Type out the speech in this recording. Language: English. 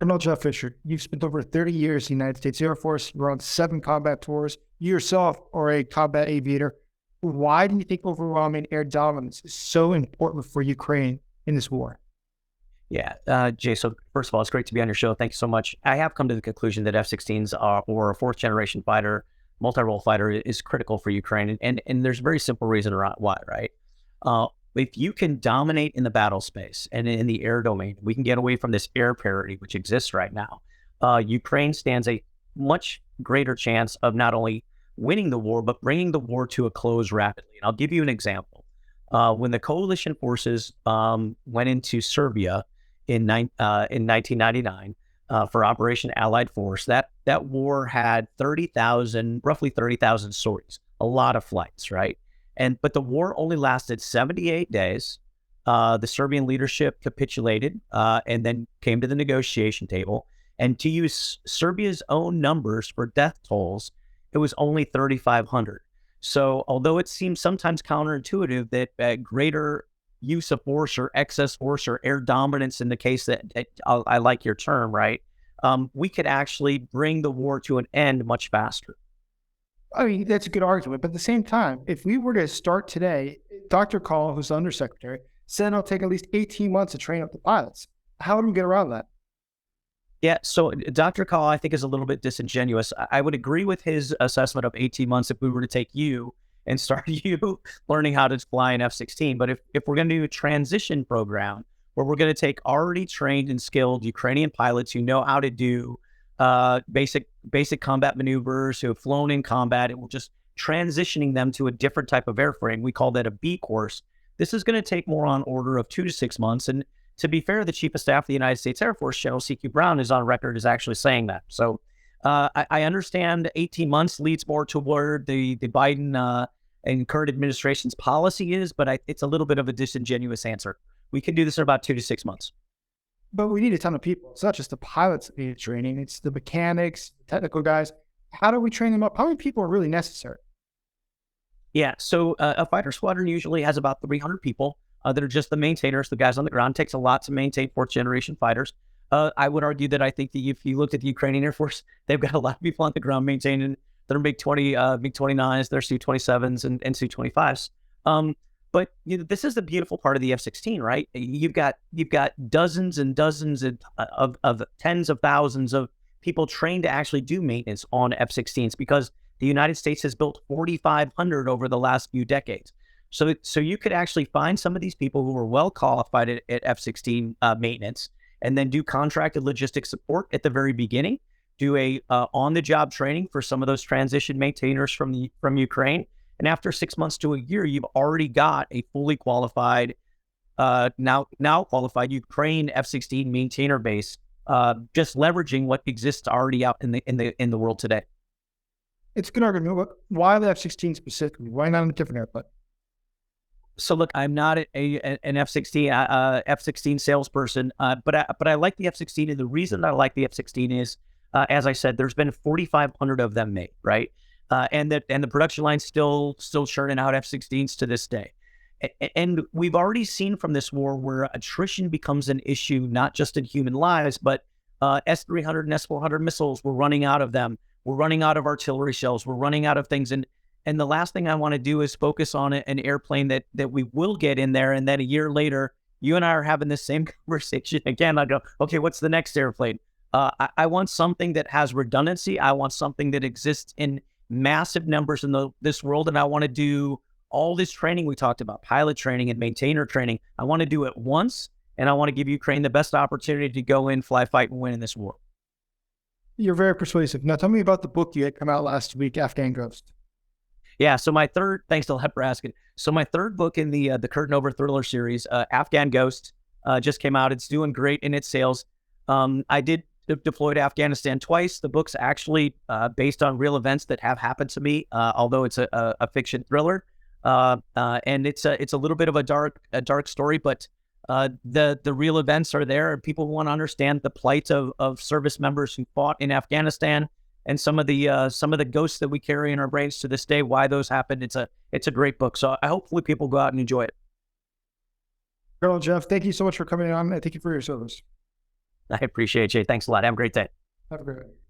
Colonel Jeff Fischer, you've spent over 30 years in the United States Air Force. You're on 7 combat tours. You yourself are a combat aviator. Why do you think overwhelming air dominance is so important for Ukraine in this war? Yeah, Jay, so first of all, it's great to be on your show. Thank you so much. I have come to the conclusion that F-16s are, or a fourth generation fighter, multi-role fighter is critical for Ukraine. And there's a very simple reason around why, right? Uh, if you can dominate in the battle space and in the air domain, we can get away from this air parity, which exists right now. Ukraine stands a much greater chance of not only winning the war, but bringing the war to a close rapidly. And I'll give you an example. When the coalition forces went into Serbia in 1999 for Operation Allied Force, that war had roughly 30,000 sorties, a lot of flights, right? But the war only lasted 78 days. The Serbian leadership capitulated and then came to the negotiation table. And to use Serbia's own numbers for death tolls, it was only 3,500. So although it seems sometimes counterintuitive that greater use of force or excess force or air dominance in the case that I like your term, right? We could actually bring the war to an end much faster. I mean, that's a good argument. But at the same time, if we were to start today, Dr. Call, who's the undersecretary, said it'll take at least 18 months to train up the pilots. How would we get around that? Yeah, so Dr. Call, I think, is a little bit disingenuous. I would agree with his assessment of 18 months if we were to take you and start you learning how to fly an F-16. But if we're going to do a transition program where we're going to take already trained and skilled Ukrainian pilots who know how to do basic combat maneuvers, who have flown in combat, and we're just transitioning them to a different type of airframe, we call that a B course. This is going to take more on order of 2 to 6 months. And to be fair, the Chief of Staff of the United States Air Force, General C.Q. Brown, is on record as actually saying that. So I understand 18 months leads more toward the Biden and current administration's policy is, but it's a little bit of a disingenuous answer. We can do this in about 2 to 6 months. But we need a ton of people. It's not just the pilots that need training. It's the mechanics, the technical guys. How do we train them up? How many people are really necessary? Yeah, so a fighter squadron usually has about 300 people that are just the maintainers, the guys on the ground. It takes a lot to maintain fourth generation fighters. I would argue that I think that if you looked at the Ukrainian Air Force, they've got a lot of people on the ground maintaining their MiG-29s, their Su-27s, and Su-25s. But this is the beautiful part of the F-16, right? You've got dozens and dozens of tens of thousands of people trained to actually do maintenance on F-16s because the United States has built 4,500 over the last few decades. So you could actually find some of these people who are well qualified at F-16 maintenance, and then do contracted logistics support at the very beginning, do a on-the-job training for some of those transition maintainers from Ukraine. And after 6 months to a year, you've already got a fully qualified, now qualified Ukraine F-16 maintainer base, just leveraging what exists already out in the world today. It's a good argument. But why the F-16 specifically? Why not a different airplane? So look, I'm not an F-16 salesperson, but I like the F-16, and the reason I like the F-16 is, as I said, there's been 4,500 of them made, right? And the production line's still churning out F-16s to this day. And we've already seen from this war where attrition becomes an issue, not just in human lives, but S-300 and S-400 missiles, we're running out of them. We're running out of artillery shells. We're running out of things. And the last thing I want to do is focus on an airplane that we will get in there. And then a year later, you and I are having the same conversation again. I go, okay, what's the next airplane? I want something that has redundancy. I want something that exists in massive numbers in this world. And I want to do all this training we talked about, pilot training and maintainer training. I want to do it once. And I want to give Ukraine the best opportunity to go in, fly, fight, and win in this war. You're very persuasive. Now tell me about the book you had come out last week, Afghan Ghost. Yeah, so thanks to for asking. So my third book in the Curtain Over Thriller series, Afghan Ghost, just came out. It's doing great in its sales. I did deploy to Afghanistan twice. The book's actually based on real events that have happened to me, although it's a fiction thriller. And it's a little bit of a dark story, but the real events are there, and people want to understand the plight of service members who fought in Afghanistan, and some of the ghosts that we carry in our brains to this day, why those happened. It's a great book. So hopefully people go out and enjoy it. Colonel Jeff, thank you so much for coming on, and thank you for your service. I appreciate you. Thanks a lot. Have a great day. Have a great one.